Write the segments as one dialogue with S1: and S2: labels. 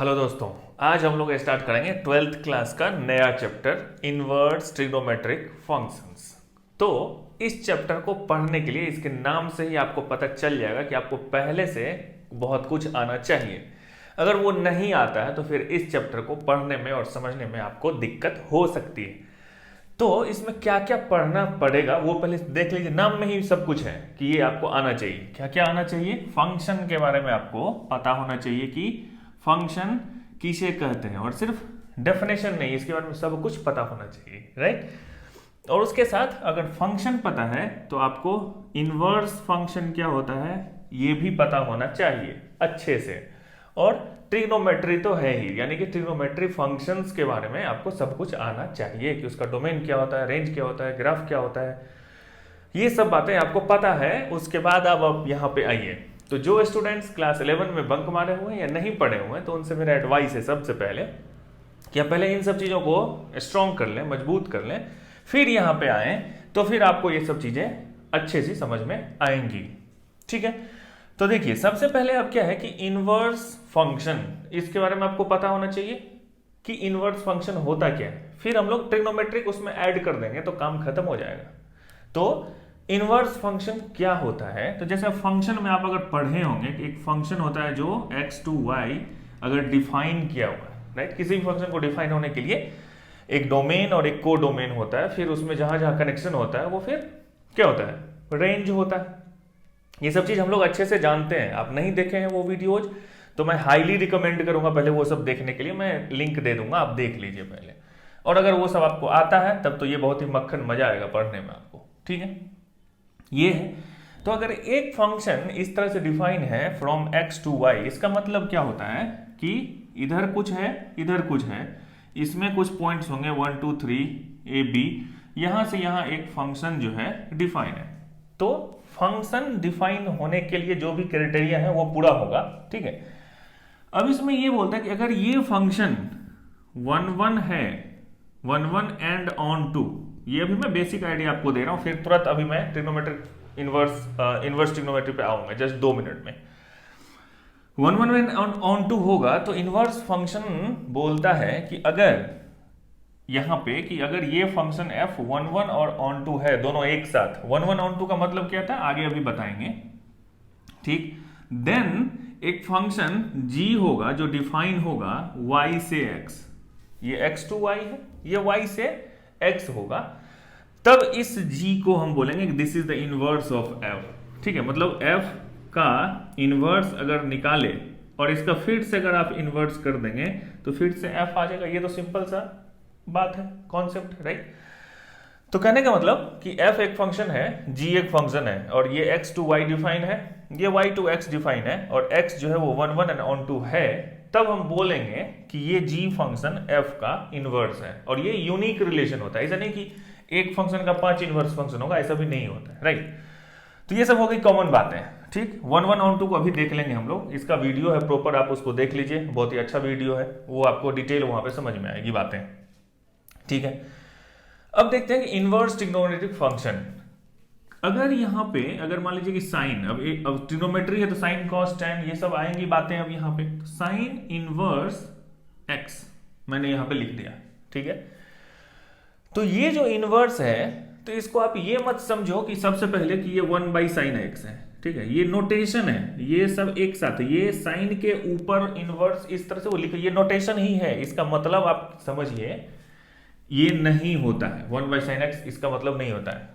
S1: Hello दोस्तों, आज हम लोग स्टार्ट करेंगे 12th क्लास का नया चैप्टर इनवर्स ट्रिग्नोमेट्रिक फंक्शंस। तो इस चैप्टर को पढ़ने के लिए इसके नाम से ही आपको पता चल जाएगा कि आपको पहले से बहुत कुछ आना चाहिए। अगर वो नहीं आता है तो फिर इस चैप्टर को पढ़ने में और समझने में आपको दिक्कत हो सकती है। तो इसमें क्या क्या पढ़ना पड़ेगा वो पहले देख लीजिए। नाम में ही सब कुछ है कि ये आपको आना चाहिए। क्या क्या आना चाहिए? फंक्शन के बारे में आपको पता होना चाहिए कि फंक्शन किसे कहते हैं, और सिर्फ डेफिनेशन नहीं, इसके बारे में सब कुछ पता होना चाहिए, राइट। और उसके साथ अगर फंक्शन पता है तो आपको इनवर्स फंक्शन क्या होता है ये भी पता होना चाहिए अच्छे से। और ट्रिग्नोमेट्री तो है ही, यानी कि ट्रिग्नोमेट्री फंक्शंस के बारे में आपको सब कुछ आना चाहिए कि उसका डोमेन क्या होता है, रेंज क्या होता है, ग्राफ क्या होता है, ये सब बातें आपको पता है। उसके बाद आप यहाँ पे आइए। तो जो स्टूडेंट्स क्लास 11 में बंक मारे हुए हैं या नहीं पढ़े हुए हैं तो उनसे मेरा एडवाइस है सबसे पहले कि आप पहले इन सब चीज़ों को स्ट्रॉन्ग कर लें, मजबूत कर लें, फिर यहाँ पे आए तो फिर आपको ये सब चीज़ें अच्छे से समझ में आएंगी, ठीक है। तो देखिए, सबसे पहले अब क्या है कि इनवर्स फंक्शन, इसके बारे में आपको पता होना चाहिए कि इनवर्स फंक्शन होता क्या है। फिर हम लोग ट्रिग्नोमेट्रिक उसमें ऐड कर देंगे तो काम खत्म हो जाएगा। तो इनवर्स फंक्शन क्या होता है? तो जैसे फंक्शन में आप अगर पढ़े होंगे कि एक फंक्शन होता है जो x टू y अगर डिफाइन किया हुआ है, राइट। किसी भी फंक्शन को डिफाइन होने के लिए एक डोमेन और एक को डोमेन होता है, फिर उसमें जहां जहां कनेक्शन होता है वो फिर क्या होता है, रेंज होता है। ये सब चीज हम लोग अच्छे से जानते हैं। आप नहीं देखे हैं वो वीडियोज तो मैं हाईली रिकमेंड करूंगा पहले वो सब देखने के लिए। मैं लिंक दे दूंगा, आप देख लीजिए पहले। और अगर वो सब आपको आता है तब तो ये बहुत ही मक्खन मजा आएगा पढ़ने में आपको, ठीक है। ये है। तो अगर एक फंक्शन इस तरह से डिफाइन है फ्रॉम x टू y, इसका मतलब क्या होता है कि इधर कुछ है, इधर कुछ है, इसमें कुछ पॉइंट्स होंगे 1 2 3 a b, यहां से यहां एक फंक्शन जो है डिफाइन है। तो फंक्शन डिफाइन होने के लिए जो भी क्राइटेरिया है वो पूरा होगा, ठीक है। अब इसमें ये बोलता है कि अगर ये फंक्शन 1 1 है, 1 1 एंड ऑन टू, ये अभी मैं बेसिक आइडिया आपको दे रहा हूं, फिर तुरंत अभी मैं ट्रिग्नोमेट्रिक इनवर्स ट्रिग्नोमेट्री पे आऊंगा जस्ट 2 मिनट में। 1 1 एंड ऑन टू होगा तो इनवर्स फंक्शन बोलता है कि अगर यहां पे कि अगर ये फंक्शन f 1 1 और ऑन टू है दोनों एक साथ, 1 1 ऑन टू का मतलब क्या था आगे अभी बताएंगे, ठीक। देन एक फंक्शन g होगा जो डिफाइन होगा y से x, ये x टू y है, ये y से x होगा, तब इस g को हम बोलेंगे कि this is the inverse of f, ठीक है। मतलब f का इनवर्स अगर निकाले और इसका फिर से अगर आप इनवर्स कर देंगे तो फिर से f आ जाएगा। ये तो सिंपल सा बात है, कॉन्सेप्ट, राइट। तो कहने का मतलब कि f एक फंक्शन है, g एक फंक्शन है, और ये x टू y डिफाइन है, ये y टू x डिफाइन है, और x जो है वो 1 1 एंड ऑन टू है, तब हम बोलेंगे कि ये g फंक्शन f का इनवर्स है। और ये यूनिक रिलेशन होता है, ऐसा नहीं कि एक फंक्शन का 5 इनवर्स फंक्शन होगा, ऐसा भी नहीं होता है, राइट। तो ये सब हो गई कॉमन बातें, ठीक। 1 1 ऑन टू को अभी देख लेंगे हम लोग, इसका वीडियो है प्रॉपर, आप उसको देख लीजिए, बहुत ही अच्छा वीडियो है, वो आपको डिटेल वहां पे समझ में आएगी बातें, ठीक है। अब देखते हैं कि इनवर्स ट्रिग्नोमेट्रिक फंक्शन, अगर यहाँ पे अगर मान लीजिए कि साइन, अब ट्रिग्नोमेट्री है तो साइन कॉस टैन ये सब आएंगी बातें। अब यहाँ पे साइन इनवर्स x मैंने यहाँ पे लिख दिया, ठीक है। तो ये जो इनवर्स है तो इसको आप ये मत समझो कि सबसे पहले कि ये 1 बाई साइन x है, ठीक है। ये नोटेशन है, ये सब एक साथ है, ये साइन के ऊपर इनवर्स इस तरह से वो लिखो, ये नोटेशन ही है। इसका मतलब आप समझिए ये नहीं होता है 1 बाई साइन x, इसका मतलब नहीं होता है।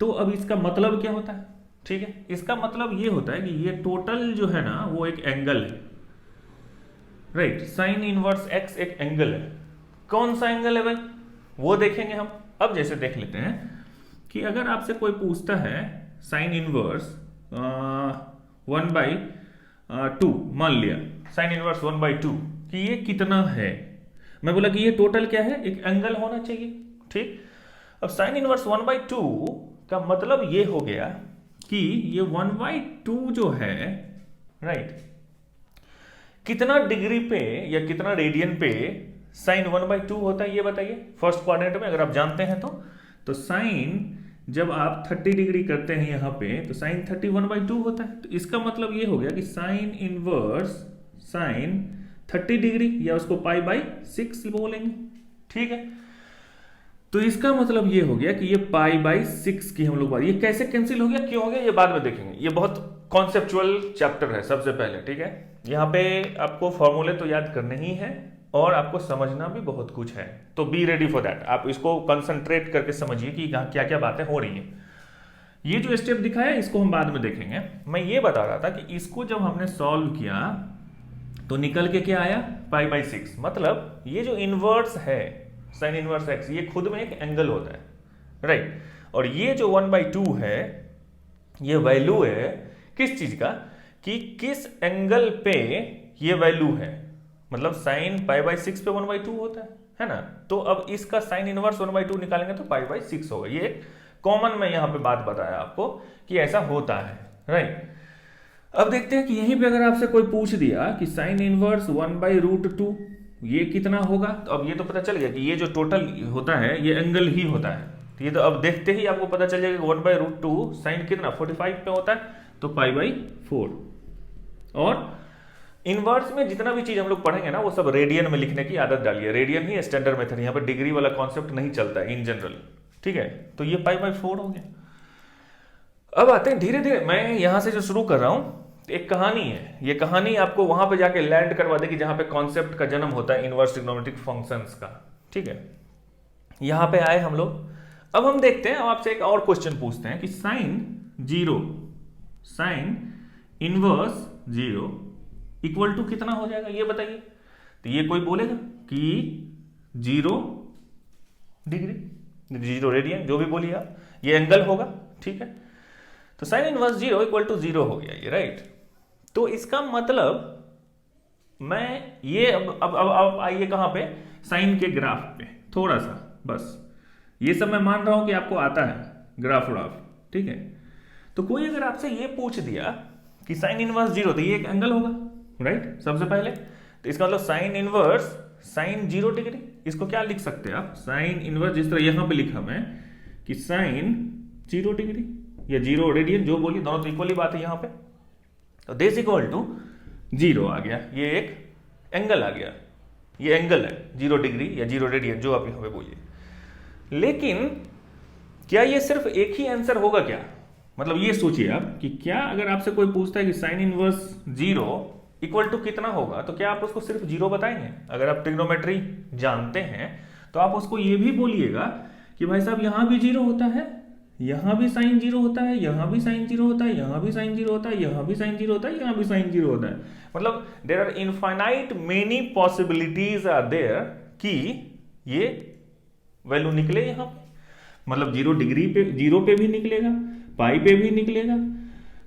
S1: तो अब इसका मतलब क्या होता है, ठीक है। इसका मतलब ये होता है कि ये टोटल जो है ना वो एक एंगल है, राइट। साइन इनवर्स x एक एंगल है। कौन सा एंगल है भाई, वो देखेंगे हम। अब जैसे देख लेते हैं कि अगर आपसे कोई पूछता है साइन इनवर्स 1 बाई 2, मान लिया साइन इनवर्स 1 बाई 2 कि ये कितना है, मैं बोला कि ये टोटल क्या है, एक एंगल होना चाहिए, ठीक। अब साइन इनवर्स 1 बाई 2 का मतलब ये हो गया कि ये 1 बाई 2 जो है, राइट, कितना डिग्री पे या कितना रेडियन पे साइन 1 बाई 2 होता है ये बताइए फर्स्ट क्वाड्रेंट में, अगर आप जानते हैं तो साइन जब आप 30 डिग्री करते हैं यहां पे तो साइन 30 1 बाई 2 होता है। तो इसका मतलब ये हो गया कि साइन इनवर्स साइन 30 डिग्री, या उसको पाई बाई 6 बोलेंगे। ठीक है, तो इसका मतलब ये हो गया कि ये पाई बाई 6 की हम लोग बात, ये कैसे कैंसिल हो गया, क्यों हो गया, ये बाद में देखेंगे। ये बहुत कॉन्सेप्चुअल चैप्टर है सबसे पहले। ठीक है, यहाँ पे आपको फॉर्मूले तो याद करने ही है और आपको समझना भी बहुत कुछ है, तो बी रेडी फॉर दैट। आप इसको कंसंट्रेट करके समझिए कि क्या क्या बातें हो रही हैं। ये जो स्टेप दिखाया इसको हम बाद में देखेंगे। मैं ये बता रहा था कि इसको जब हमने सॉल्व किया तो निकल के क्या आया, पाई बाई 6। मतलब ये जो इनवर्स है साइन इनवर्स एक्स, ये खुद में एक एंगल होता है, राइट। और ये जो 1/2 है ये वैल्यू है किस चीज का, कि किस एंगल पे ये वैल्यू है। मतलब साइन पाई बाई 6 पे 1/2 होता है ना। तो अब इसका साइन इनवर्स 1/2 निकालेंगे तो पाई बाई 6 होगा। ये कॉमन में यहां पे बात बताया आपको कि ऐसा होता है, राइट। अब देखते हैं कि यहीं पे अगर आपसे कोई पूछ दिया कि साइन इनवर्स 1/√2 ये कितना होगा, तो अब ये तो पता चल गया कि ये जो टोटल होता है ये एंगल ही होता है। तो ये तो अब देखते ही आपको पता चल जाएगा 1/√2 साइन कितना 45 पे होता है, तो पाई बाई 4। और इनवर्स में जितना भी चीज हम लोग पढ़ेंगे ना वो सब रेडियन में लिखने की आदत डालिए। रेडियन ही स्टैंडर्ड मेथड, यहाँ पर डिग्री वाला कॉन्सेप्ट नहीं चलता है इन जनरल। ठीक है, तो ये पाई बाई 4 हो गया। अब आते हैं धीरे धीरे, मैं यहां से जो शुरू कर रहा हूं एक कहानी है। ये कहानी आपको वहां पे जाके लैंड करवा देगी जहां पे कॉन्सेप्ट का जन्म होता है इनवर्स ट्रिग्नोमेट्रिक फंक्शंस का। ठीक है, यहां पे आए हम लोग। अब हम देखते हैं, अब आपसे एक और क्वेश्चन पूछते हैं कि साइन इनवर्स 0 इक्वल टू कितना हो जाएगा, ये बताइए। तो ये कोई बोलेगा कि 0 डिग्री, 0 रेडियन, जो भी बोलिए आप, ये एंगल होगा। ठीक है, तो साइन इनवर्स 0 इक्वल टू 0 हो गया ये, राइट। तो इसका मतलब मैं ये अब आइए कहां पे, साइन के ग्राफ पे थोड़ा सा, बस ये सब मैं मान रहा हूं कि आपको आता है ग्राफ व्राफ। ठीक है, तो कोई अगर आपसे ये पूछ दिया कि साइन इनवर्स 0, तो ये एक एंगल होगा, राइट। सबसे पहले तो इसका मतलब साइन इनवर्स साइन 0 डिग्री, इसको क्या लिख सकते हैं आप, साइन इनवर्स, जिस तरह यहां पे लिखा मैं कि साइन 0 डिग्री या 0 रेडियन, जो बोलिए, दोनों तो इक्वली बात है यहां पे। तो दिस इक्वल टू 0 आ गया, ये एक एंगल आ गया, ये एंगल है 0 डिग्री या 0 रेडियन, जो आप यहां पे बोलिए। लेकिन क्या ये सिर्फ एक ही आंसर होगा क्या, मतलब ये सोचिए आप कि क्या अगर आपसे कोई पूछता है कि साइन इनवर्स 0 इक्वल टू कितना होगा, तो क्या आप उसको सिर्फ 0 बताएंगे। अगर आप ट्रिग्नोमेट्री जानते हैं तो आप उसको ये भी बोलिएगा कि भाई साहब यहां भी 0 होता है, यहां भी साइन 0 होता है, यहां भी साइन 0 होता है, यहां भी साइन 0 होता है, यहां भी साइन 0 होता है, यहां भी साइन 0 होता है। मतलब there are infinite many possibilities are there कि ये वैल्यू निकले यहां पे। मतलब 0 डिग्री पे, 0 पे भी निकलेगा, पाई पे भी निकलेगा,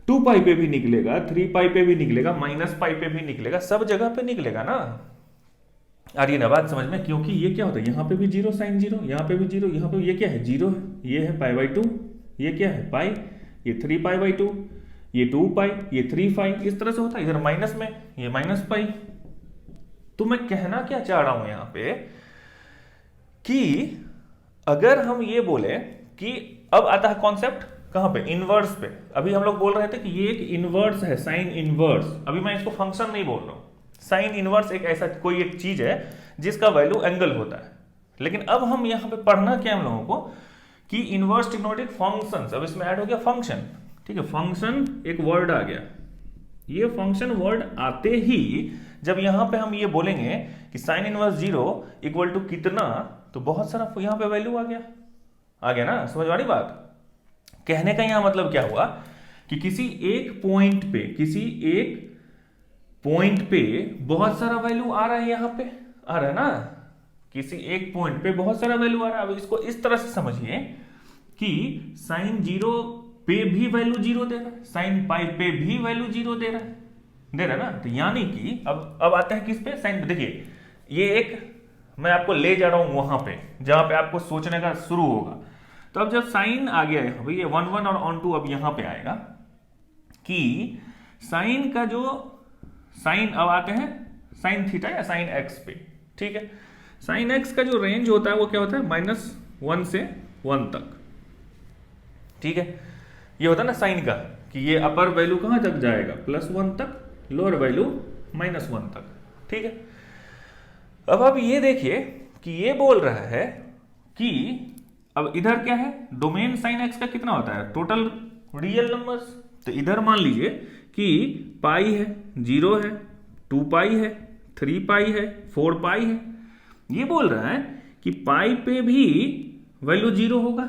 S1: 2 पाई पे भी निकलेगा, 3 पाई पे भी निकलेगा, माइनस पाई पे भी निकलेगा, सब जगह पे निकलेगा ना। आ रही है ना बात समझ में, क्योंकि ये क्या होता है, यहाँ पे भी 0 साइन 0, यहाँ पे भी 0, यहाँ पे ये क्या है 0 है, ये है पाई बाई 2, ये क्या है पाई, ये 3 पाई बाई 2, ये 2 पाई, ये 3 पाई, इस तरह से होता है। इधर माइनस में ये माइनस पाई। तो मैं कहना क्या चाह रहा हूं यहां पे कि अगर हम ये बोले कि अब आता है कॉन्सेप्ट कहां पे, इनवर्स पे। अभी हम लोग बोल रहे थे कि ये एक इनवर्स है, साइन इनवर्स। अभी मैं इसको फंक्शन नहीं बोल रहा हूं, साइन इनवर्स एक ऐसा कोई एक चीज है जिसका वैल्यू एंगल होता है। लेकिन अब हम यहां पे पढ़ना क्या हम लोगों को कि इनवर्स ट्रिग्नोमेट्रिक फंक्शंस, अब इसमें ऐड हो गया फंक्शन। ठीक है, फंक्शन एक वर्ड आ गया। ये फंक्शन वर्ड आते ही जब यहां पे हम ये बोलेंगे कि साइन इनवर्स 0 इक्वल टू कितना, तो बहुत सारा यहां पे वैल्यू आ गया ना। समझ वाली बात, कहने का यहां मतलब क्या हुआ कि किसी एक पॉइंट पे बहुत सारा वैल्यू आ रहा है, यहां पे आ रहा है ना, किसी एक पॉइंट पे बहुत सारा वैल्यू आ रहा है। अब इसको इस तरह से समझिए कि साइन 0 पे भी वैल्यू 0 दे रहा है, साइन पाई पे भी वैल्यू 0 दे रहा है ना। तो यानी कि अब आते हैं किस पे, साइन। देखिए ये एक मैं आपको ले जा रहा हूं वहां पे जहां पे आपको सोचने का शुरू होगा। तो अब जब साइन आ गया है भाई, ये 1 1 और ऑन 2 अब यहां पे आएगा कि साइन का जो साइन, अब आते हैं साइन थीटा या साइन एक्स पे। ठीक है, साइन एक्स का जो रेंज होता है वो क्या होता है, -1 से 1 तक। ठीक है, ये होता है ना साइन का कि ये अपर वैल्यू कहां तक जाएगा, +1 तक, लोअर वैल्यू -1 तक। ठीक है, अब आप ये देखिए कि ये बोल रहा है कि अब इधर क्या है, डोमेन साइन एक्स का कितना होता है, टोटल रियल नंबर्स। तो इधर मान लीजिए कि पाई है, 0 है, 2 पाई है, 3 पाई है, 4 पाई है। ये बोल रहा है कि पाई पे भी वैल्यू 0 होगा,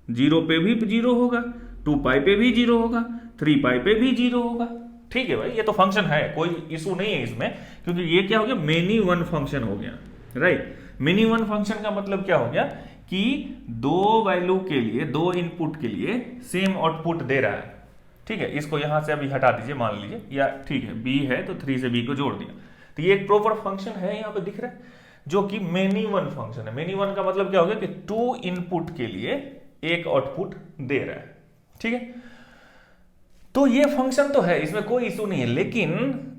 S1: 0 पे भी 0 होगा, 2 पाई पे भी 0 होगा, 3 पाई पे भी 0 होगा। ठीक है भाई, ये तो फंक्शन है, कोई इशू नहीं है इसमें, क्योंकि ये क्या हो गया, मेनी वन फंक्शन हो गया, राइट। मेनी वन फंक्शन का मतलब क्या हो गया कि दो वैल्यू के लिए, दो इनपुट के लिए सेम आउटपुट दे रहा है। ठीक है, इसको यहां से अभी हटा दीजिए, मान लीजिए, या ठीक है बी है तो 3 से बी को जोड़ दिया, तो ये एक प्रॉपर फंक्शन है, यहां पे दिख रहा है, जो कि मेनी वन फंक्शन है। मेनी वन का मतलब क्या हो गया कि 2 इनपुट के लिए एक आउटपुट दे रहा है। ठीक है, तो ये फंक्शन तो है, इसमें कोई इशू नहीं है, लेकिन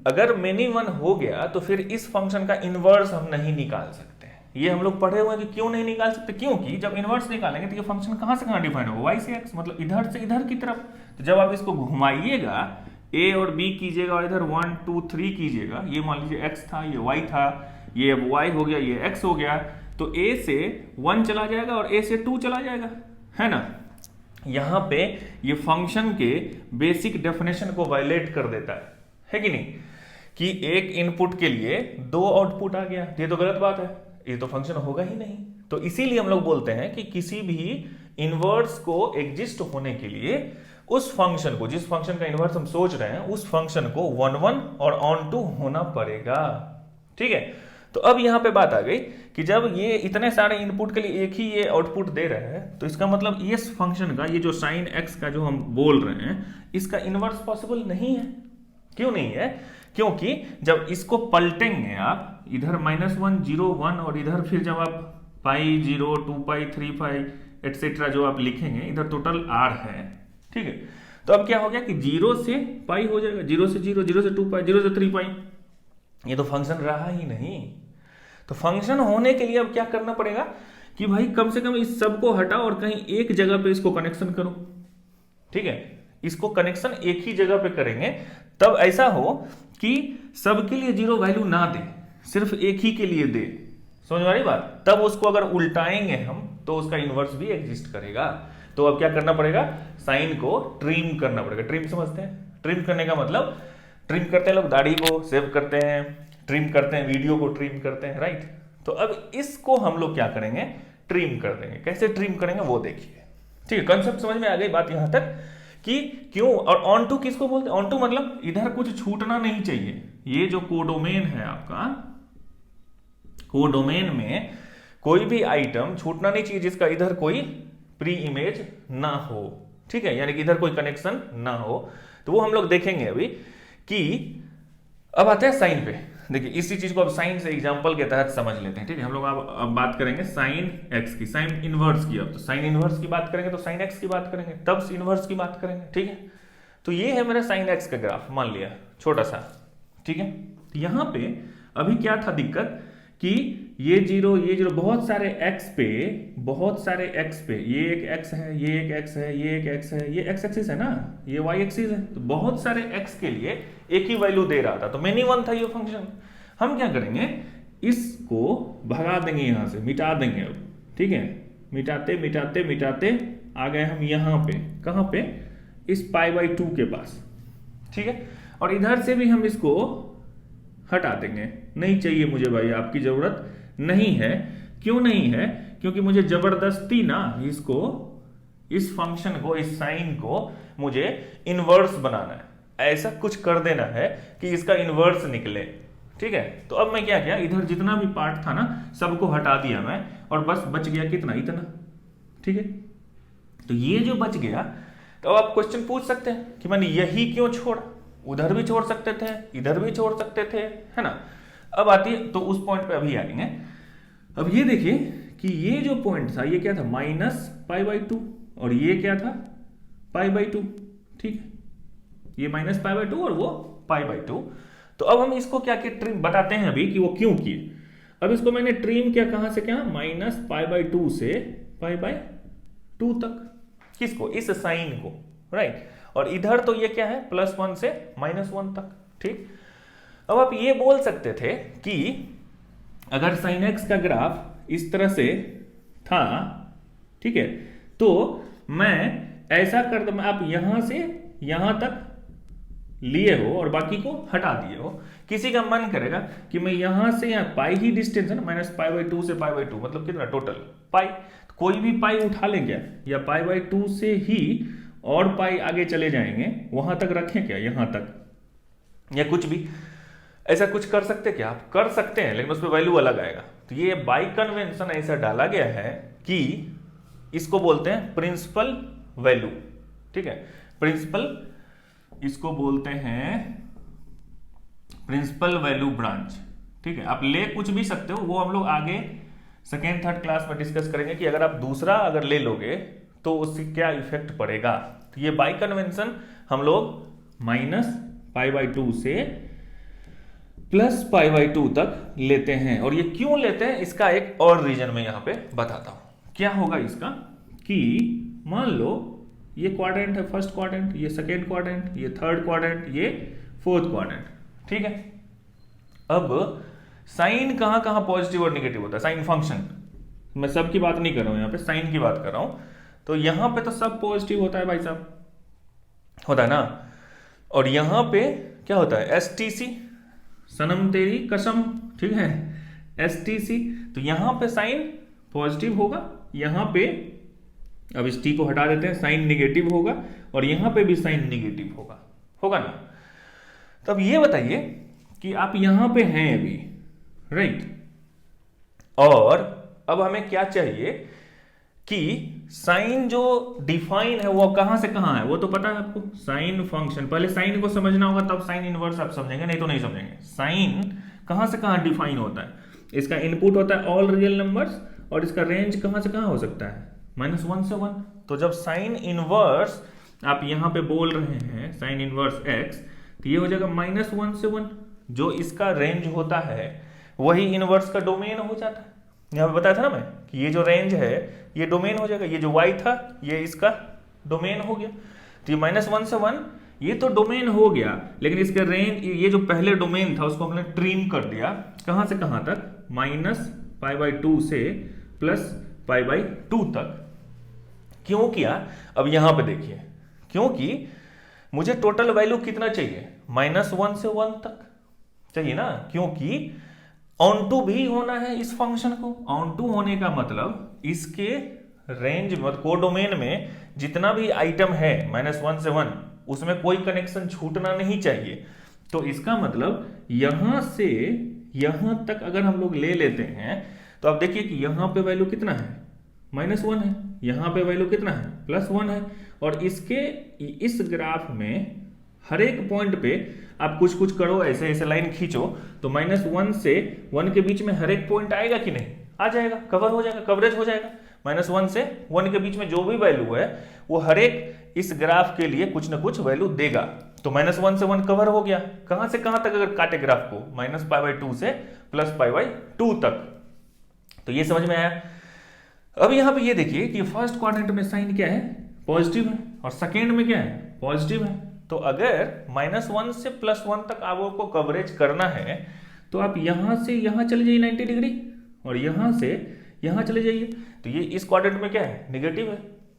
S1: अगर मेनी वन हो गया तो फिर इस फंक्शन का इनवर्स हम नहीं निकाल सकते। ये हम लोग पढ़े हुए हैं कि क्यों नहीं निकाल सकते, क्योंकि जब इनवर्स निकालेंगे तो ये फंक्शन कहां से कहां डिफाइन होगा, y से x, मतलब इधर से इधर की तरफ। तो जब आप इसको घुमाइएगा, a और b कीजिएगा और इधर 1 2 3 कीजिएगा, ये मान लीजिए x था, ये y था, ये अब y हो गया, ये x हो गया, तो a से 1 चला जाएगा और a से 2 चला जाएगा, है ना। यहां पे ये फंक्शन के बेसिक डेफिनेशन को वायलेट कर देता है कि नहीं, कि एक इनपुट के लिए 2 आउटपुट आ गया, ये तो गलत बात है, ये तो फंक्शन होगा ही नहीं। तो इसीलिए हम लोग बोलते हैं कि किसी भी इनवर्स को एग्जिस्ट होने के लिए उस फंक्शन को, जिस फंक्शन का इनवर्स हम सोच रहे हैं, उस फंक्शन को 1 1 और ऑन टू होना पड़ेगा। ठीक है, तो अब यहां पे बात आ गई कि जब ये इतने सारे इनपुट के लिए एक ही ये आउटपुट दे रहे हैं, तो इसका मतलब इस फंक्शन का, ये जो साइन एक्स का जो हम बोल रहे हैं, इसका इनवर्स पॉसिबल नहीं है। क्यों नहीं है, क्योंकि जब इसको पलटेंगे आप, इधर -1 0 1 और इधर फिर जब आप पाई 0 2 पाई 3 पाई एटसेट्रा जो आप लिखेंगे, इधर टोटल r है। ठीक है, तो अब क्या हो गया कि 0 से पाई हो जाएगा, 0 से 0, 0 से 2 पाई, 0 से 3 पाई, ये तो फंक्शन रहा ही नहीं। तो फंक्शन होने के लिए अब क्या करना पड़ेगा कि भाई कम से कम इस सब को हटाओ और कहीं एक जगह पे इसको कनेक्शन करो। ठीक है, इसको कनेक्शन एक ही जगह पे करेंगे, तब ऐसा हो कि सबके लिए 0 वैल्यू ना दे, सिर्फ एक ही के लिए दे। समझ में आ रही बात, तब उसको अगर उल्टाएंगे हम तो उसका इनवर्स भी एग्जिस्ट करेगा। तो अब क्या करना पड़ेगा, साइन को ट्रिम करना पड़ेगा। ट्रिम समझते हैं, ट्रिम करने का मतलब, ट्रिम करते हैं लोग दाढ़ी को सेव करते हैं, ट्रिम करते हैं वीडियो को ट्रिम करते हैं, राइट। तो अब इसको हम लोग क्या करेंगे, ट्रिम कर देंगे। कैसे ट्रिम करेंगे वो देखिए। ठीक है, कंसेप्ट समझ में आ गई बात यहां तक कि क्यों। और ऑन टू किसको बोलते हैं, ऑन टू मतलब इधर कुछ छूटना नहीं चाहिए। ये जो कोडोमेन है आपका, कोडोमेन में कोई भी आइटम छूटना नहीं चाहिए जिसका इधर कोई प्री इमेज ना हो। ठीक है, यानी कि इधर कोई कनेक्शन ना हो। तो वो हम लोग देखेंगे अभी कि अब आते हैं साइन पे। देखिए इसी चीज को अब साइन से एग्जांपल के तहत समझ लेते हैं। ठीक है, हम लोग अब बात करेंगे साइन एक्स की, साइन इनवर्स की। अब तो साइन इनवर्स की बात करेंगे तो साइन एक्स की बात करेंगे, तब इनवर्स की बात करेंगे। ठीक है, तो ये है मेरा साइन एक्स का ग्राफ, मान लिया छोटा सा। ठीक है, यहां पे अभी क्या था दिक्कत कि ये 0 ये 0, बहुत सारे x पे, बहुत सारे x पे, ये एक x है, ये एक x है, ये एक x है, ये x एक्सिस है ना, ये y एक्सिस है। तो बहुत सारे x के लिए एक ही वैल्यू दे रहा था, तो मेनी वन था ये फंक्शन। हम क्या करेंगे, इसको भगा देंगे यहां से, मिटा देंगे अब। ठीक है, मिटाते मिटाते मिटाते आ गए हम यहां पे, कहां पे, इस π/2 के पास। ठीक है, और इधर से भी हम इसको हटा देंगे, नहीं चाहिए मुझे भाई, आपकी जरूरत नहीं है। क्यों नहीं है, क्योंकि मुझे जबरदस्ती ना इसको, इस फंक्शन को, इस साइन को मुझे इनवर्स बनाना है, ऐसा कुछ कर देना है कि इसका इनवर्स निकले। ठीक है, तो अब मैं क्या किया, इधर जितना भी पार्ट था ना सबको हटा दिया मैं, और बस बच गया कितना, इतना। ठीक है, तो ये जो बच गया, तो आप क्वेश्चन पूछ सकते हैं कि मैंने यही क्यों छोड़ा, उधर भी छोड़ सकते थे, इधर भी छोड़ सकते थे, है ना। अब आती है, तो उस पॉइंट पे अभी आएंगे। अब ये देखिए कि ये जो पॉइंट था ये क्या था, -π/2, और ये क्या था, π/2। ठीक है, ये -π/2 और वो π/2। तो अब हम इसको क्या किया, ट्रिम बताते हैं अभी कि वो क्यों किए। अब इसको मैंने ट्रिम किया, कहां से क्या, -π/2 से π/2 तक। किसको, इस साइन को, राइट। और इधर तो ये क्या है, +1 से -1 तक। ठीक, अब आप ये बोल सकते थे कि अगर sin x का ग्राफ इस तरह से था, ठीक है, तो मैं ऐसा कर दूं, आप यहां से यहां तक लिए हो और बाकी को हटा दिए हो। किसी का मन करेगा कि मैं यहां से यहाँ पाई ही डिस्टेंस है ना, -π/2 से π/2 मतलब कितना टोटल पाई, तो कोई भी पाई उठा लें क्या, या π/2 से ही और पाई आगे चले जाएंगे, वहां तक रखें क्या, यहां तक, या कुछ भी ऐसा कुछ कर सकते क्या, आप कर सकते हैं, लेकिन उसमें वैल्यू अलग आएगा। तो ये बाय कन्वेंशन ऐसा डाला गया है कि इसको बोलते हैं प्रिंसिपल वैल्यू, ठीक है, प्रिंसिपल, इसको बोलते हैं प्रिंसिपल वैल्यू ब्रांच, ठीक है। आप ले कुछ भी सकते हो, वो हम लोग आगे सेकेंड थर्ड क्लास में डिस्कस करेंगे कि अगर आप दूसरा अगर ले लोगे तो उससे क्या इफेक्ट पड़ेगा। तो ये बाय कन्वेंशन हम लोग -π/2 से +π/2 तक लेते हैं। और ये क्यों लेते हैं, इसका एक और रीजन मैं यहां पे बताता हूं। क्या होगा इसका, कि मान लो ये क्वाड्रेंट है, फर्स्ट क्वाड्रेंट, ये सेकेंड क्वाड्रेंट, ये थर्ड क्वाड्रेंट, ये फोर्थ क्वाड्रेंट, ठीक है। अब साइन कहां कहां पॉजिटिव और निगेटिव होता है, साइन फंक्शन, मैं सब की बात नहीं कर रहा हूं, यहां पे साइन की बात कर रहा हूं। तो यहां पे तो सब पॉजिटिव होता है भाई साहब, होता है ना। और यहां पे क्या होता है, STC, सनम तेरी कसम, ठीक है, STC। तो यहां पे साइन पॉजिटिव होगा, यहां पे अब इस t को हटा देते हैं, साइन निगेटिव होगा, और यहां पे भी साइन निगेटिव होगा, होगा ना। तो अब ये बताइए कि आप यहां पे हैं अभी, राइट, और अब हमें क्या चाहिए कि साइन जो डिफाइन है वो कहां से कहां है, वो तो पता है आपको, साइन फंक्शन, पहले साइन को समझना होगा तब साइन इनवर्स आप समझेंगे, नहीं तो नहीं समझेंगे। साइन कहां से कहां डिफाइन होता है, इसका इनपुट होता है ऑल रियल नंबर्स, और इसका रेंज कहां से कहां हो सकता है, -1 से 1। तो जब साइन इनवर्स आप यहां पे बोल रहे हैं साइन इनवर्स x, तो ये हो जाएगा -1 से 1, जो इसका रेंज होता है वही इनवर्स का डोमेन हो जाता है। यहां पे बताया था ना मैं कि ये जो रेंज है ये डोमेन हो जाएगा, ये जो y था ये इसका डोमेन हो गया। तो ये -1 से 1 ये तो डोमेन हो गया, लेकिन इसका रेंज, ये जो पहले डोमेन था उसको हमने ट्रिम कर दिया, कहां से कहां तक, -π/2 से +π/2 तक। क्यों किया, अब यहां पे देखिए, क्योंकि मुझे टोटल वैल्यू कितना चाहिए, -1 से 1 तक चाहिए ना, क्योंकि ऑन टू भी होना है इस फंक्शन को। ऑन टू होने का मतलब इसके रेंज में, कोडोमेन में जितना भी आइटम है -1 से 1, उसमें कोई कनेक्शन छूटना नहीं चाहिए। तो इसका मतलब यहां से यहां तक अगर हम लोग ले लेते हैं, तो आप देखिए कि यहां पे वैल्यू कितना है, -1 है, यहां पे वैल्यू कितना है, +1 है, और इसके इस ग्राफ में हर एक पॉइंट पे आप कुछ कुछ करो, ऐसे ऐसे लाइन खींचो, तो -1 से 1 के बीच में हर एक पॉइंट आएगा कि नहीं, आ जाएगा, कवर हो जाएगा, कवरेज हो जाएगा। -1 से 1 के बीच में जो भी वैल्यू है वो हर एक इस ग्राफ के लिए कुछ ना कुछ वैल्यू देगा। तो -1 से 1 कवर हो गया, कहां से कहां तक अगर काटे ग्राफ को, -π/2 से +π/2 तक। तो ये समझ में आया। अब यहां पे ये देखिए कि फर्स्ट क्वाड्रेंट में साइन क्या है, पॉजिटिव है, और सेकेंड में क्या है, पॉजिटिव है। तो अगर -1 से +1 तक आपको कवरेज करना है, तो आप यहां से यहां चले जाइए 90 डिग्री, और यहां से यहां चले जाइए। तो ये इस क्वाड्रेंट में क्या है, निगेटिव है,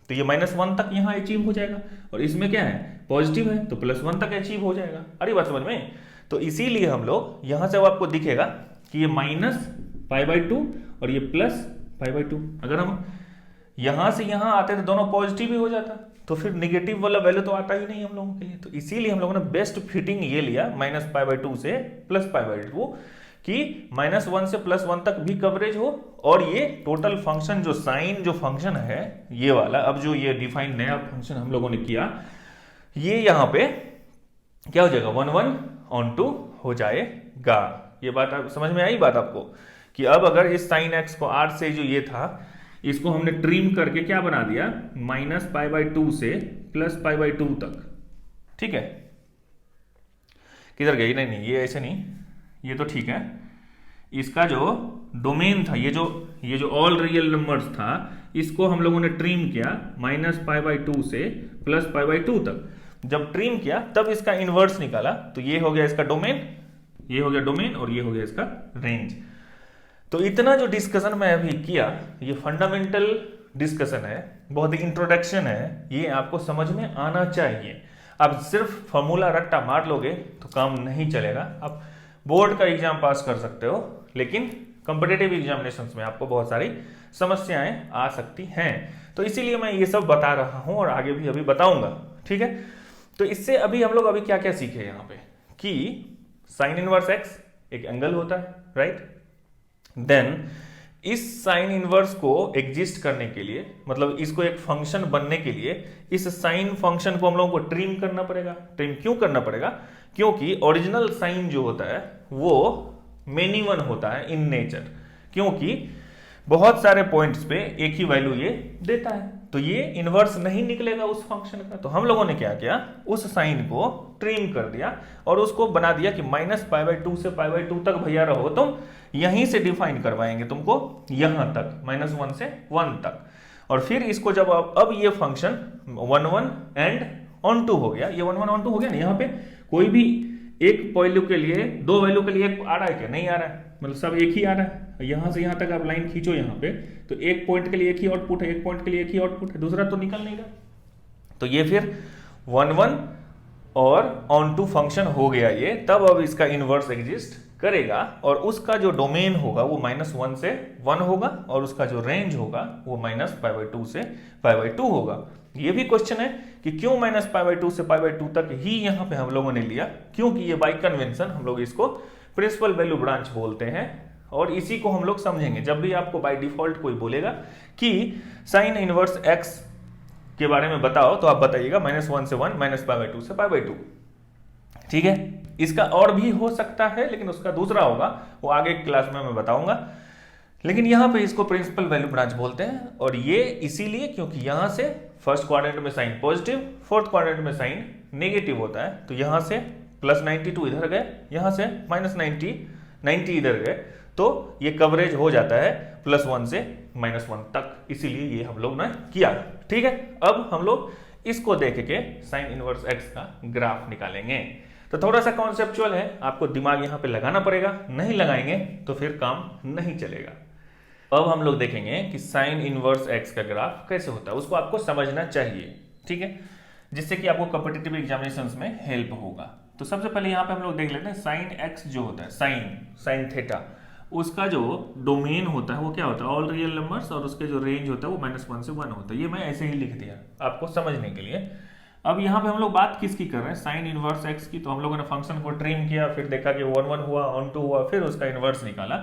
S1: तो ये -1 तक यहां अचीव हो जाएगा, और इसमें क्या है, पॉजिटिव है, तो +1 तक अचीव हो जाएगा। अरे बात समझ में। तो इसीलिए हम लोग यहां से आपको दिखेगा कि ये -π/2 और ये +π/2। अगर हम यहां से यहां आते तो दोनों पॉजिटिव ही हो जाता, तो फिर निगेटिव वाला वैल्यू तो आता ही नहीं हम लोगों के लिए। तो इसीलिए हम लोगों ने बेस्ट फिटिंग ये लिया -π/2 से +π/2, कि -1 से +1 तक भी कवरेज हो, और ये टोटल फंक्शन जो साइन जो फंक्शन है ये वाला, अब जो ये डिफाइन नया फंक्शन हम लोगों ने किया, ये यहां पे क्या हो जाएगा, 1 ऑन टू हो जाएगा। ये बात आप समझ में आई बात आपको, कि अब अगर इस साइन x को r से जो ये था इसको हमने ट्रिम करके क्या बना दिया, -π/2 से +π/2 तक, ठीक है। किधर गई, नहीं नहीं ये ऐसे नहीं, ये तो ठीक है। इसका जो डोमेन था, ये जो ऑल रियल नंबर्स था, इसको हम लोगों ने ट्रिम किया -π/2 से +π/2 तक। जब ट्रिम किया तब इसका इनवर्स निकाला, तो ये हो गया इसका डोमेन, ये हो गया डोमेन, और ये हो गया इसका रेंज। तो इतना जो डिस्कशन मैं अभी किया, ये फंडामेंटल डिस्कशन है, बहुत ही इंट्रोडक्शन है, ये आपको समझ में आना चाहिए। आप सिर्फ फॉर्मूला रट्टा मार लोगे तो काम नहीं चलेगा। आप बोर्ड का एग्जाम पास कर सकते हो, लेकिन कॉम्पिटिटिव एग्जामिनेशंस में आपको बहुत सारी समस्याएं आ सकती हैं। तो इसीलिए मैं ये सब बता रहा हूं और आगे भी अभी बताऊंगा, ठीक है। तो इससे अभी हम लोग अभी क्या क्या सीखे यहाँ पे कि साइन इनवर्स एक्स एक एंगल होता है, राइट। देन इस साइन इनवर्स को एग्जिस्ट करने के लिए, मतलब इसको एक फंक्शन बनने के लिए, इस साइन फंक्शन को हम लोगों को ट्रिम करना पड़ेगा। ट्रिम क्यों करना पड़ेगा? क्योंकि ओरिजिनल साइन जो होता है वो मेनी वन होता है इन नेचर, क्योंकि बहुत सारे पॉइंट्स पे एक ही वैल्यू ये देता है, तो ये इनवर्स नहीं निकलेगा उस फंक्शन का। तो हम लोगों ने क्या किया, उस साइन को ट्रिम कर दिया और उसको बना दिया कि -π/2 से π/2 तक भैया रहो तुम, यहीं से डिफाइन करवाएंगे तुमको यहां तक, -1 से 1 तक। और फिर इसको जब अब ये फंक्शन 1 1 एंड ऑन टू हो गया, ये 1 1 ऑन टू हो गया ना, यहाँ पे कोई भी एक वैल्यू के लिए, दो वैल्यू के लिए आ रहा है क्या? नहीं आ रहा है, मतलब सब एक ही आ रहा है। यहां से यहां तक आप लाइन खींचो यहाँ पे, तो एक पॉइंट के लिए एक ही आउटपुट है, एक पॉइंट के लिए एक ही आउटपुट है, दूसरा तो निकल नहीं रहा। तो ये फिर 1 1 और ऑन टू फंक्शन हो गया ये, तब अब इसका इनवर्स एग्जिस्ट करेगा और उसका जो डोमेन होगा वो -1 से 1 होगा और उसका जो रेंज होगा वो -π/2 से π/2 होगा। ये भी क्वेश्चन है कि क्यों -π/2 से π/2 तक ही यहां पे हम लोगों ने लिया, क्योंकि ये बाय कन्वेंशन हम लोग इसको प्रिंसिपल वैल्यू ब्रांच बोलते हैं। और इसी को हम लोग समझेंगे जब भी आपको बाय डिफॉल्ट कोई बोलेगा कि साइन इनवर्स एक्स के बारे में बताओ, तो आप बताइएगा -1 से 1, -π/2 से π/2, ठीक है। इसका और भी हो सकता है, लेकिन उसका दूसरा होगा, वो आगे क्लास में मैं बताऊंगा। लेकिन यहां पे इसको प्रिंसिपल वैल्यू ब्रांच बोलते हैं, और ये इसीलिए क्योंकि यहां से फर्स्ट क्वाड्रेंट में साइन पॉजिटिव, फोर्थ क्वाड्रेंट में साइन नेगेटिव होता है। तो यहां से +92 इधर गए, यहां से -90 इधर गए, तो ये कवरेज हो जाता है +1 से -1 तक, इसीलिए ये हम लोग ने किया, ठीक है। अब हम लोग इसको देख के साइन इनवर्स एक्स का ग्राफ निकालेंगे। तो थोड़ा सा कॉन्सेप्चुअल है, आपको दिमाग यहां पे लगाना पड़ेगा, नहीं लगाएंगे तो फिर काम नहीं चलेगा। अब हम लोग देखेंगे कि साइन इनवर्स एक्स का ग्राफ कैसे होता है, उसको आपको समझना चाहिए, ठीक है, जिससे कि आपको कॉम्पिटिटिव एग्जामिनेशंस में हेल्प होगा। तो सबसे पहले यहाँ पे हम लोग देख लेते हैं साइन एक्स जो होता है, साइन थीटा, उसका जो डोमेन होता है वो क्या होता है, ऑल रियल नंबर्स, और उसके जो रेंज होता है वो -1 से 1 होता है। ये मैं ऐसे ही लिख दिया आपको समझने के लिए। अब यहाँ पे हम लोग बात किसकी कर रहे हैं, साइन इनवर्स एक्स की। तो हम लोगों ने फंक्शन को ट्रिम किया, फिर देखा कि 1 1 हुआ, ऑन टू हुआ, फिर उसका इनवर्स निकाला।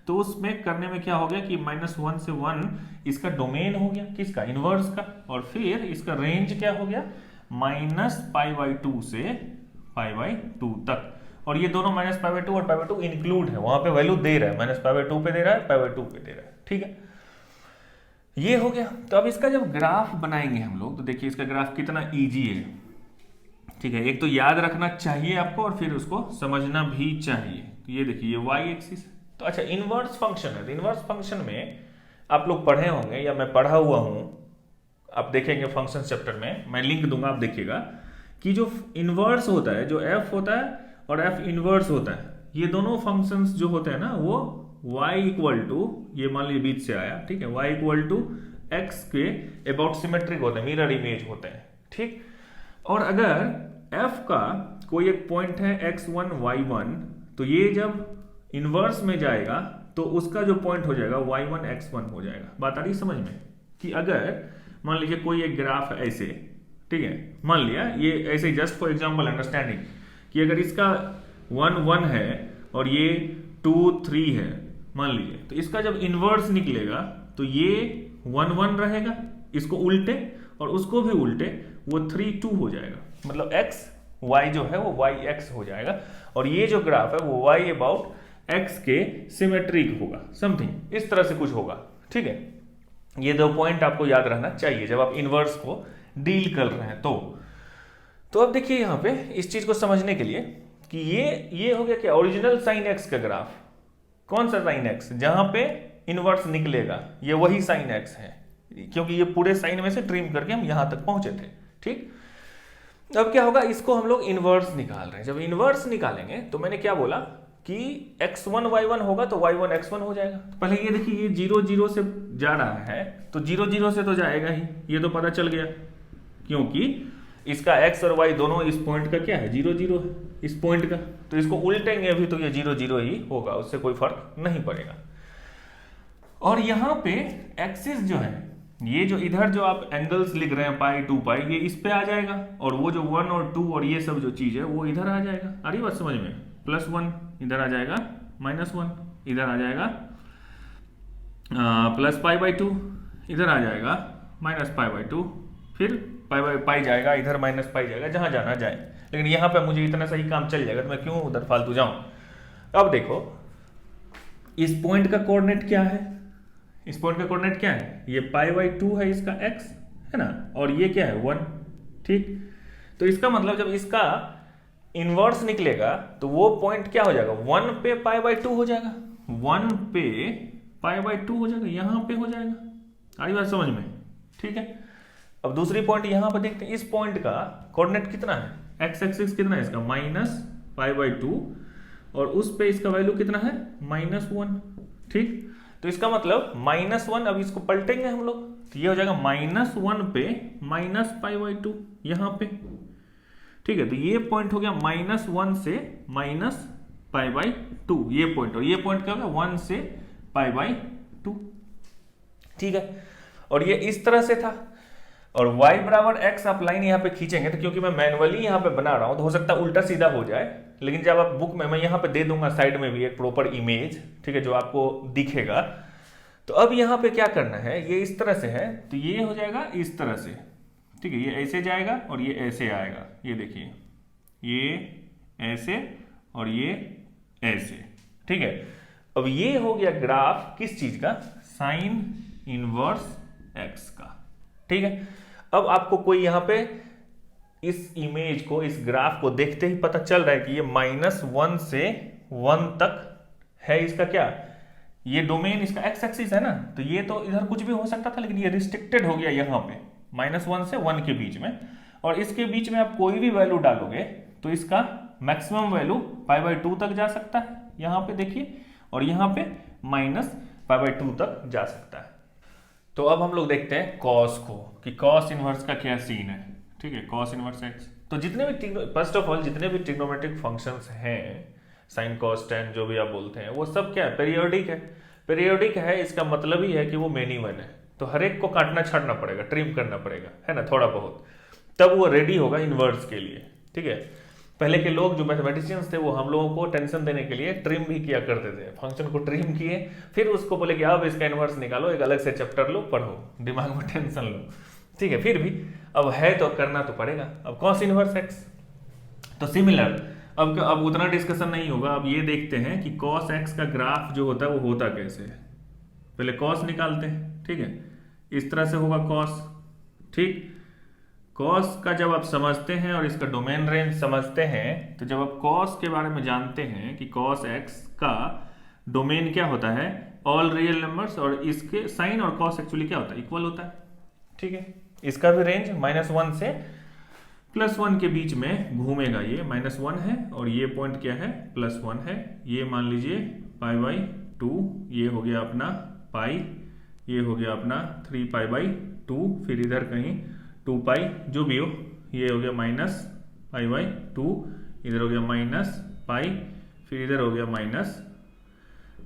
S1: तो उसमें करने में क्या हो गया कि -1 से 1 इसका डोमेन हो गया, किसका, इनवर्स का, और फिर इसका रेंज क्या हो गया, -π/2 से π/2 तक। और ये दोनों -π/2 और π/2 इंक्लूड है, वहां पे वैल्यू दे रहा है, -π/2 पे दे रहा है, π/2 पे दे रहा है, ठीक है। ये हो गया। तो अब इसका जब ग्राफ बनाएंगे हम लोग, तो देखिए इसका ग्राफ कितना इजी है, ठीक है। एक तो याद रखना चाहिए आपको और फिर उसको समझना भी चाहिए। तो ये देखिए ये y एक्सिस, तो अच्छा इनवर्स फंक्शन है। तो इनवर्स फंक्शन में आप लोग पढ़े होंगे या मैं पढ़ा हुआ हूं, आप देखेंगे फंक्शन चैप्टर में, मैं लिंक दूंगा, आप देखिएगा कि जो इनवर्स होता है, जो f होता है और f इनवर्स होता है, ये दोनों फंक्शंस जो होते हैं ना, वो y इक्वल टू, ये मान लीजिए बीच से आया, ठीक है, y इक्वल टू x के अबाउट सिमेट्रिक होते हैं, मिरर इमेज होते हैं, ठीक। और अगर f का कोई एक पॉइंट है x1 y1, तो ये जब इनवर्स में जाएगा तो उसका जो पॉइंट हो जाएगा y1 x1 हो जाएगा। बात आ रही समझ में, कि अगर मान लीजिए कोई एक ग्राफ है ऐसे, ठीक है, मान लिया ये ऐसे, जस्ट फॉर एग्जांपल अंडरस्टैंडिंग, कि अगर इसका 1 1 है और ये 2 3 है मान लीजिए, तो इसका जब इनवर्स निकलेगा तो ये 1 1 रहेगा, इसको उल्टे और उसको भी उल्टे, वो 3 2 हो जाएगा, मतलब x y जो है वो y x हो जाएगा। और ये जो ग्राफ है वो y अबाउट x के सिमेट्रिक होगा, समथिंग इस तरह से कुछ होगा, ठीक है। ये दो पॉइंट आपको याद रहना चाहिए जब आप इनवर्स को डील कर रहे हैं। तो अब देखिए यहाँ पे इस चीज को समझने के लिए कि ये हो गया कि ओरिजिनल साइन एक्स का ग्राफ, कौन सा साइन एक्स, जहां पे इनवर्स निकलेगा ये वही साइन एक्स है, क्योंकि ये पूरे साइन में से ट्रिम करके हम यहां तक पहुंचे थे, ठीक। अब क्या होगा, इसको हम लोग इनवर्स निकाल रहे हैं। जब इनवर्स निकालेंगे तो मैंने क्या बोला कि x1 y1 होगा तो y1 x1 हो जाएगा। तो पहले ये देखिए, ये 0 0 से जा रहा है तो 0 0 से तो जाएगा ही, ये तो पता चल गया, क्योंकि इसका x और y दोनों इस पॉइंट का क्या है, 0 0 है इस पॉइंट का, तो इसको उल्टेंगे भी तो ये 0 0 ही होगा, उससे कोई फर्क नहीं पड़ेगा। और यहाँ पे एक्सिस जो है, ये जो इधर जो आप एंगल्स लिख रहे हैं पाई 2 पाई, ये इस पे आ जाएगा, और वो जो 1 और 2 और ये सब जो चीज है वो इधर आ जाएगा। आ रही बात समझ में? +1 इधर आ जाएगा, -1 इधर आ जाएगा, प्लस π/2 इधर आ जाएगा, -π/2, फिर पाई जाएगा इधर, माइनस पाई जाएगा, जहां जाना जाए। लेकिन यहाँ पे मुझे इतना सही काम चल जाएगा तो मैं क्यों उधर फालतू जाऊं। अब देखो इस पॉइंट का कोऑर्डिनेट क्या है, इस पॉइंट का कोऑर्डिनेट क्या है, ये π/2 है इसका x है ना, और ये क्या है 1, ठीक। तो इसका मतलब जब इसका इनवर्स निकलेगा तो वो पॉइंट क्या हो जाएगा, 1 पे π/2 हो जाएगा, 1 पे π/2 हो जाएगा, यहां पे हो जाएगा। आ रही बात समझ में? ठीक है। अब दूसरी पॉइंट यहां पर देखते हैं, इस पॉइंट का कोऑर्डिनेट कितना है, x एक्सिस कितना है इसका, -π/2, और उस पे इसका वैल्यू कितना है, -1, ठीक। तो इसका मतलब -1, अब इसको पलटेंगे हम लोग तो ये हो जाएगा -1 पे -π/2 यहां पे, ठीक है। तो ये पॉइंट हो गया -1 से -π/2 ये पॉइंट, और ये पॉइंट क्या हो गया 1 से π/2, ठीक है। और ये इस तरह से था, और y बराबर x आप लाइन यहाँ पे खींचेंगे तो क्योंकि मैं मैनुअली यहाँ पे बना रहा हूँ तो हो सकता है उल्टा सीधा हो जाए, लेकिन जब आप बुक में, मैं यहाँ पे दे दूंगा साइड में भी एक प्रॉपर इमेज, ठीक है, जो आपको दिखेगा। तो अब यहाँ पे क्या करना है, ये इस तरह से है तो ये हो जाएगा इस तरह से, ठीक है, ये ऐसे जाएगा और ये ऐसे आएगा, ये देखिए ये ऐसे और ये ऐसे, ठीक है। अब ये हो गया ग्राफ किस चीज का, साइन इनवर्स x का, ठीक है। अब आपको कोई यहां पे इस इमेज को, इस ग्राफ को देखते ही पता चल रहा है कि ये -1 से 1 तक है इसका क्या, ये डोमेन इसका x एक्सिस है ना, तो ये तो इधर कुछ भी हो सकता था, लेकिन ये रिस्ट्रिक्टेड हो गया यहाँ पे -1 से 1 के बीच में, और इसके बीच में आप कोई भी वैल्यू डालोगे तो इसका मैक्सिमम वैल्यू π/2 तक जा सकता है, यहाँ पे देखिए, और यहाँ पे -π/2 तक जा सकता है। तो अब हम लोग देखते हैं कॉस को, कि कॉस इनवर्स का क्या सीन है, ठीक है, कॉस इनवर्स x। तो जितने भी फर्स्ट ऑफ ऑल जितने भी ट्रिग्नोमेट्रिक फंक्शंस हैं, साइन कॉस टेन जो भी आप बोलते हैं, वो सब क्या है, पीरियोडिक है। पीरियोडिक है इसका मतलब ही है कि वो मेनी वन है, तो हर एक को काटना छाटना पड़ेगा, ट्रिम करना पड़ेगा, है ना, थोड़ा बहुत, तब वो रेडी होगा इनवर्स के लिए, ठीक है। पहले के लोग जो मैथमेटिशियंस थे वो हम लोगों को टेंशन देने के लिए ट्रिम भी किया करते थे, फंक्शन को ट्रिम किए, फिर उसको बोले कि अब इसका इनवर्स निकालो, एक अलग से चैप्टर लो, पढ़ो, दिमाग में टेंशन लो, ठीक है। फिर भी अब है तो करना तो पड़ेगा। अब कॉस इनवर्स x, तो सिमिलर, अब उतना डिस्कशन नहीं होगा। अब ये देखते हैं कि कॉस x का ग्राफ जो होता है वो होता कैसे है। पहले कॉस निकालते हैं, ठीक है, इस तरह से होगा कॉस, ठीक। कॉस का जब आप समझते हैं और इसका डोमेन रेंज समझते हैं, तो जब आप कॉस के बारे में जानते हैं कि कॉस x का डोमेन क्या होता है, ऑल रियल नंबर्स, और इसके साइन और कॉस एक्चुअली क्या होता है, इक्वल होता है, ठीक है। इसका भी रेंज -1 से +1 के बीच में घूमेगा, ये -1 है और ये पॉइंट क्या है, +1 है, ये मान लीजिए π/2, ये हो गया अपना पाई, ये हो गया अपना 3π/2, फिर इधर कहीं 2π जो भी हो, ये हो गया -π/2, इधर हो गया -π, फिर इधर हो गया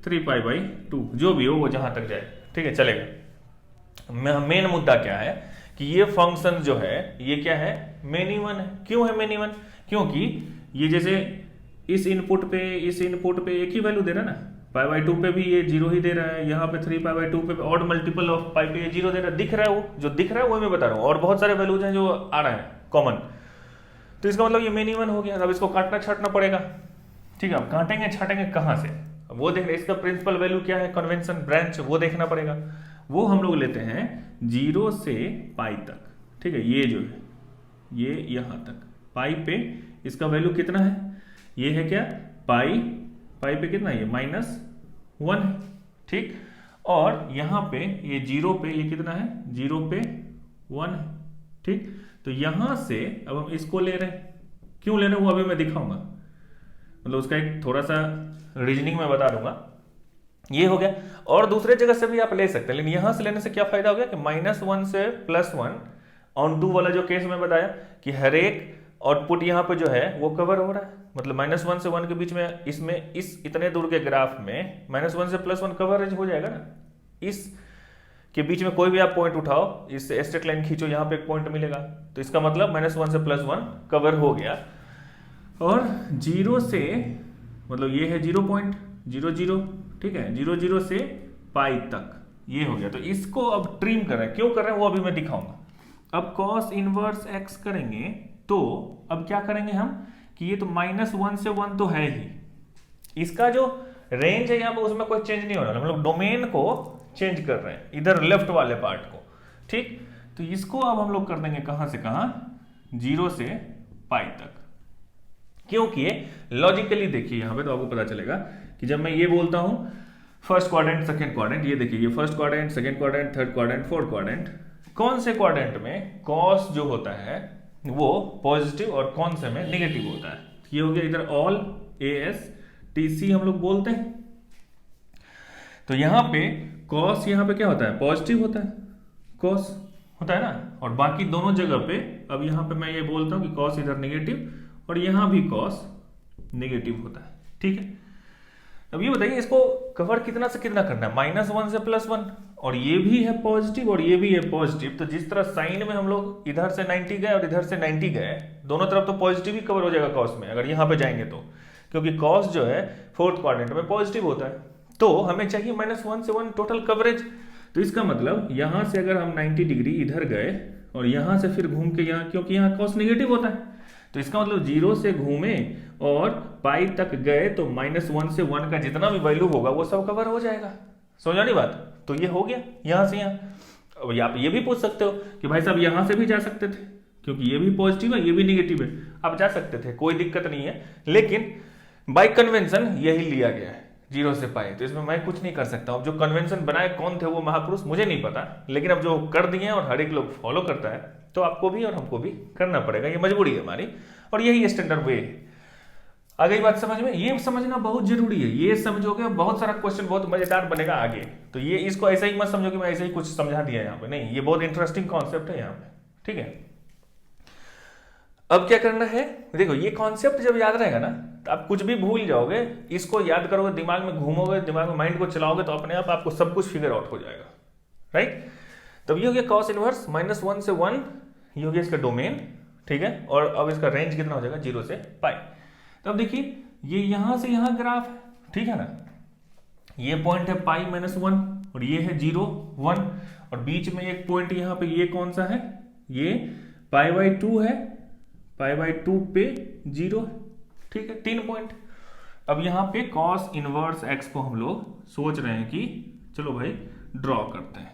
S1: -3π/2, जो भी हो वो जहां तक जाए, ठीक है, चलेगा। मेन मुद्दा क्या है कि ये फंक्शन जो है ये क्या है, मेनी वन है। क्यों है मेनी वन, क्योंकि ये जैसे इस इनपुट पे एक ही वैल्यू दे रहा है ना, π/2 पे भी ये 0 ही दे रहा है, यहाँ पे 3π/2 पे ऑड मल्टीपल ऑफ पाई पे ये 0 दे रहा है, दिख रहा है, वो जो दिख रहा है वो मैं बता रहा हूँ, और बहुत सारे वैल्यूज हैं जो आ रहे हैं कॉमन, तो इसका मतलब ये मेनी वन हो गया। अब इसको काटना छाटना पड़ेगा, ठीक है। अब काटेंगे छाटेंगे कहाँ से, वो देख, इसका प्रिंसिपल वैल्यू क्या है, कन्वेंशन ब्रांच, वो देखना पड़ेगा। वो हम लोग लेते हैं 0 से पाई तक, ठीक है, ये जो है ये यहाँ तक पाई पे इसका वैल्यू कितना है, ये है क्या, पाई पे कितना है, ये -1 है, ठीक। और यहाँ पे ये 0 पे ये कितना है, 0 पे 1 है, ठीक। तो यहां से अब हम इसको ले रहे हैं, क्यों ले रहे हैं वो अभी मैं दिखाऊंगा, मतलब उसका एक थोड़ा सा रीजनिंग में बता दूंगा। ये हो गया, और दूसरे जगह से भी आप ले सकते हैं, लेकिन यहां से लेने से क्या फायदा हो गया कि -1 से +1 ऑन टू वाला जो केस में बताया कि हर एक आउटपुट यहाँ पे जो है वो कवर हो रहा है, मतलब -1 से 1 के बीच में इसमें इस इतने दूर के ग्राफ में -1 से +1 कवरेज हो जाएगा ना। इस के बीच में कोई भी आप पॉइंट उठाओ, इस स्ट्रेट लाइन खींचो, यहाँ पे एक पॉइंट मिलेगा, तो इसका मतलब -1 से +1 कवर हो गया। और 0 से मतलब ये है 0.00, ठीक है, 0 से पाई तक ये हो गया। तो इसको अब ट्रिम कर रहे हैं, क्यों कर रहे हैं वो अभी मैं दिखाऊंगा। अब cos इनवर्स x करेंगे तो अब क्या करेंगे हम कि ये तो -1 से 1 तो है ही, इसका जो रेंज है यहाँ पर उसमें कोई चेंज नहीं हो रहा, हम लोग डोमेन को चेंज कर रहे हैं, इधर लेफ्ट वाले पार्ट को, ठीक। तो इसको अब हम लोग कर देंगे कहां से कहां, 0 से पाई तक, क्योंकि लॉजिकली देखिए यहां पे तो आपको पता चलेगा कि जब मैं ये बोलता हूं फर्स्ट क्वाड्रेंट सेकंड क्वाड्रेंट, ये देखिए ये first quadrant second quadrant third quadrant fourth quadrant, कौन से क्वाड्रेंट में कॉस जो होता है वो पॉजिटिव और कौन से में नेगेटिव होता है। ये हो गया इधर ऑल ASTC हम लोग बोलते हैं। तो यहां पे कॉस यहाँ पे क्या होता है, पॉजिटिव होता है, कॉस होता है ना, और बाकी दोनों जगह पे अब यहाँ पे मैं ये बोलता हूं कि कॉस इधर नेगेटिव और यहां भी कॉस नेगेटिव होता है, ठीक है। अब ये बताइए इसको कवर कितना से कितना करना है, -1 से +1, और ये भी है पॉजिटिव और ये भी है पॉजिटिव। तो जिस तरह साइन में हम लोग इधर से 90 गए और इधर से 90 गए, दोनों तरफ तो पॉजिटिव ही कवर हो जाएगा कॉस में, अगर यहाँ पे जाएंगे तो, क्योंकि कॉस जो है फोर्थ क्वाड्रेंट में पॉजिटिव होता है। तो हमें चाहिए -1 से 1 टोटल कवरेज। तो इसका मतलब यहां से अगर हम 90 डिग्री इधर गए और यहां से फिर घूम के यहाँ, क्योंकि यहाँ कॉस नेगेटिव होता है, तो इसका मतलब 0 से घूमे और पाई तक गए तो -1 से 1 का जितना भी वैल्यू होगा वो सब कवर हो जाएगा। समझ आनी बात। तो ये हो गया यहां से यहाँ। अब आप ये भी पूछ सकते हो कि भाई साहब यहां से भी जा सकते थे, क्योंकि ये भी पॉजिटिव है ये भी नेगेटिव है, आप जा सकते थे, कोई दिक्कत नहीं है, लेकिन बाय कन्वेंशन यही लिया गया है 0 से पाई। तो इसमें मैं कुछ नहीं कर सकता हूं। जो कन्वेंशन बनाए कौन थे वो महापुरुष मुझे नहीं पता, लेकिन अब जो कर दिए और हर एक लोग फॉलो करता है तो आपको भी और हमको भी करना पड़ेगा, ये मजबूरी है हमारी, और यही स्टैंडर्ड वे है। आ गई बात समझ में, ये समझना बहुत जरूरी है। ये समझोगे बहुत सारा क्वेश्चन बहुत मजेदार बनेगा आगे। तो ये इसको ऐसा ही मत समझो कि मैं ऐसे ही कुछ समझा दिया यहाँ पे, नहीं, ये बहुत इंटरेस्टिंग कॉन्सेप्ट है यहाँ पे, ठीक है। अब क्या करना है, देखो ये कॉन्सेप्ट जब याद रहेगा ना तो आप कुछ भी भूल जाओगे, इसको याद करोगे, दिमाग में घूमोगे, दिमाग में माइंड को चलाओगे तो अपने आप आपको सब कुछ फिगर आउट हो जाएगा, राइट। तब ये हो गया कॉस इनवर्स -1 से 1, ये हो गया इसका डोमेन, ठीक है। और अब इसका रेंज कितना हो जाएगा, 0 से पाई। तो अब देखिए ये यहां से यहां ग्राफ है, ठीक है ना, ये पॉइंट है पाई -1 और ये है 0 1, और बीच में एक पॉइंट यहां पे, ये कौन सा है, ये π/2 है, π/2 पे 0, ठीक है, 3 पॉइंट। अब यहां पे cos इनवर्स x को हम लोग सोच रहे हैं कि चलो भाई ड्रॉ करते हैं,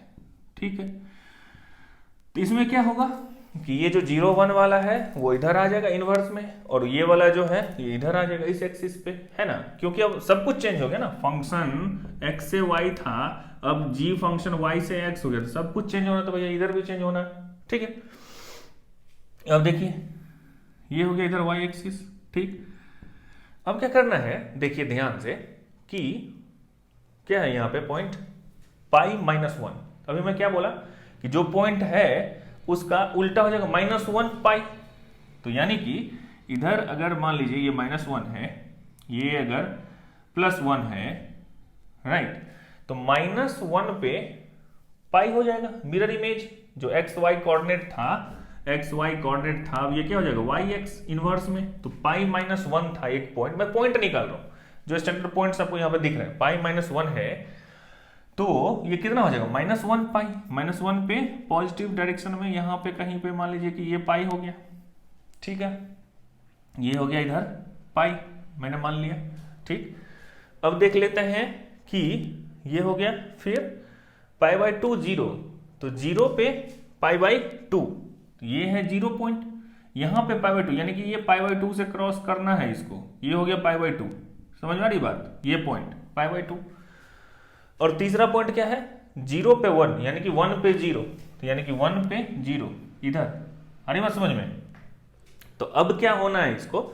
S1: ठीक है। तो इसमें क्या होगा कि ये जो 0 1 वाला है वो इधर आ जाएगा इनवर्स में, और ये वाला जो है ये इधर आ जाएगा इस एक्सिस पे, है ना, क्योंकि अब सब कुछ चेंज हो गया ना, फंक्शन x से y था, अब g फंक्शन y से x हो गया, तो सब कुछ चेंज होना, तो भैया इधर भी चेंज होना, ठीक है। अब देखिए ये हो गया इधर y एक्सिस, ठीक। अब क्या करना है, देखिए ध्यान से कि क्या है यहाँ पे पॉइंट π-1। अभी मैं क्या बोला कि जो पॉइंट है उसका उल्टा हो जाएगा -1 पाई। तो यानी कि इधर अगर मान लीजिए ये -1 है, ये अगर +1 है, राइट, तो -1 पे पाई हो जाएगा, मिरर इमेज जो XY कोऑर्डिनेट था, XY कोऑर्डिनेट था, अब ये क्या हो जाएगा YX इनवर्स में। तो π-1 था एक पॉइंट, मैं पॉइंट निकाल रहा हूं, जो स्टैंडर्ड पॉइंट्स आपको यहां पे दिख रहे हैं, π-1 है, तो ये कितना हो जाएगा -1 पाई, -1 पे पॉजिटिव डायरेक्शन में, यहां पे कहीं पे मान लीजिए कि ये पाई हो गया, ठीक है, ये हो गया इधर पाई, मैंने मान लिया, ठीक। अब देख लेते हैं कि ये हो गया, फिर π/2 0, तो 0 पे π/2, ये है 0 पॉइंट, यहां पे π/2, यानी कि ये π/2 से क्रॉस करना है इसको, ये हो गया π/2, समझ में आ रही बात, ये पॉइंट π/2। और तीसरा पॉइंट क्या है, 0 पे 1, यानी कि 1 पे 0, तो यानी कि 1 पे 0 इधर, अरे बात समझ में। तो अब क्या होना है, इसको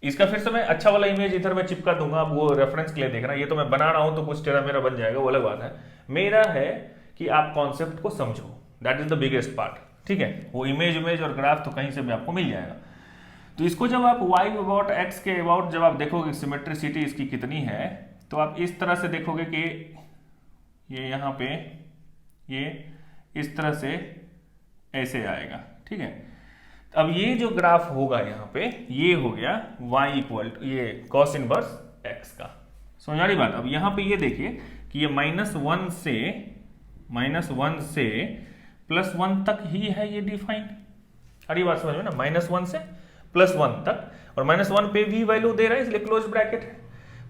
S1: इसका फिर से मैं अच्छा वाला इमेज इधर मैं चिपका दूंगा, आप वो रेफरेंस के लिए देखना। ये तो मैं बना रहा हूं तो कुछ टेढ़ा मेरा बन जाएगा, वो अलग बात है। मेरा है कि आप कॉन्सेप्ट को समझो, that is the biggest part, ठीक है। वो इमेज और ग्राफ तो कहीं से भी आपको मिल जाएगा। तो इसको जब आप y अबाउट x के अबाउट जब आप देखोगे सिमेट्रिसिटी इसकी कितनी है, तो आप इस तरह से देखोगे कि ये यहाँ पे ये इस तरह से ऐसे आएगा, ठीक है। अब ये जो ग्राफ होगा यहाँ पे, ये हो गया y इक्वल टू ये cos इनवर्स x का। समझ आ रही बात। अब यहाँ पे ये देखिए कि ये -1 से +1 तक ही है ये डिफाइन। अरे बात समझ में ना, -1 से +1 तक, और -1 पे v वैल्यू दे रहा है इसलिए क्लोज ब्रैकेट है,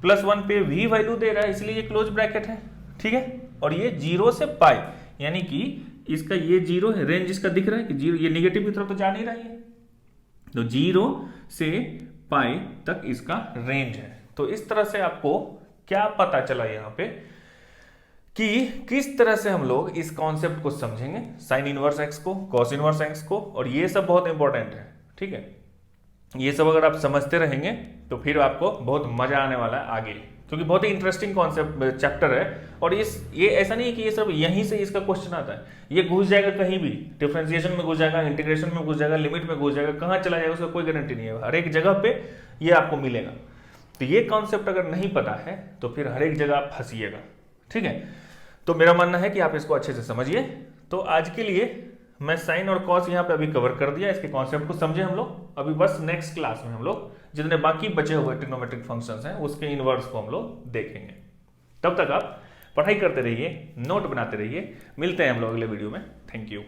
S1: +1 पे v वैल्यू दे रहा है इसलिए ये क्लोज ब्रैकेट है, ठीक है। और ये 0 से पाई, यानी कि इसका ये 0 है, रेंज इसका दिख रहा है कि 0, ये निगेटिव की तरफ तो जा नहीं रही है, तो 0 से पाई तक इसका रेंज है। तो इस तरह से आपको क्या पता चला यहाँ पे कि किस तरह से हम लोग इस कॉन्सेप्ट को समझेंगे, साइन इनवर्स एक्स को, कॉस इनवर्स एक्स को, और ये सब बहुत इंपॉर्टेंट है, ठीक है। ये सब अगर आप समझते रहेंगे तो फिर आपको बहुत मजा आने वाला है आगे, क्योंकि बहुत ही इंटरेस्टिंग कॉन्सेप्ट चैप्टर है। और ये ऐसा नहीं है कि ये सब यहीं से इसका क्वेश्चन आता है, ये घुस जाएगा कहीं भी, डिफरेंशिएशन में घुस जाएगा, इंटीग्रेशन में घुस जाएगा, लिमिट में घुस जाएगा, कहाँ चला जाएगा उसका कोई गारंटी नहीं है, हर एक जगह पे ये आपको मिलेगा। तो ये कॉन्सेप्ट अगर नहीं पता है तो फिर हर एक जगह आप फंसिएगा, ठीक है। तो मेरा मानना है कि आप इसको अच्छे से समझिए। तो आज के लिए मैं साइन और कॉस यहाँ पे अभी कवर कर दिया, इसके कॉन्सेप्ट को समझे हम लोग। अभी बस नेक्स्ट क्लास में हम लोग जितने बाकी बचे हुए ट्रिग्नोमेट्रिक फंक्शंस हैं उसके इनवर्स को हम लोग देखेंगे। तब तक आप पढ़ाई करते रहिए, नोट बनाते रहिए। मिलते हैं हम लोग अगले वीडियो में। Thank you.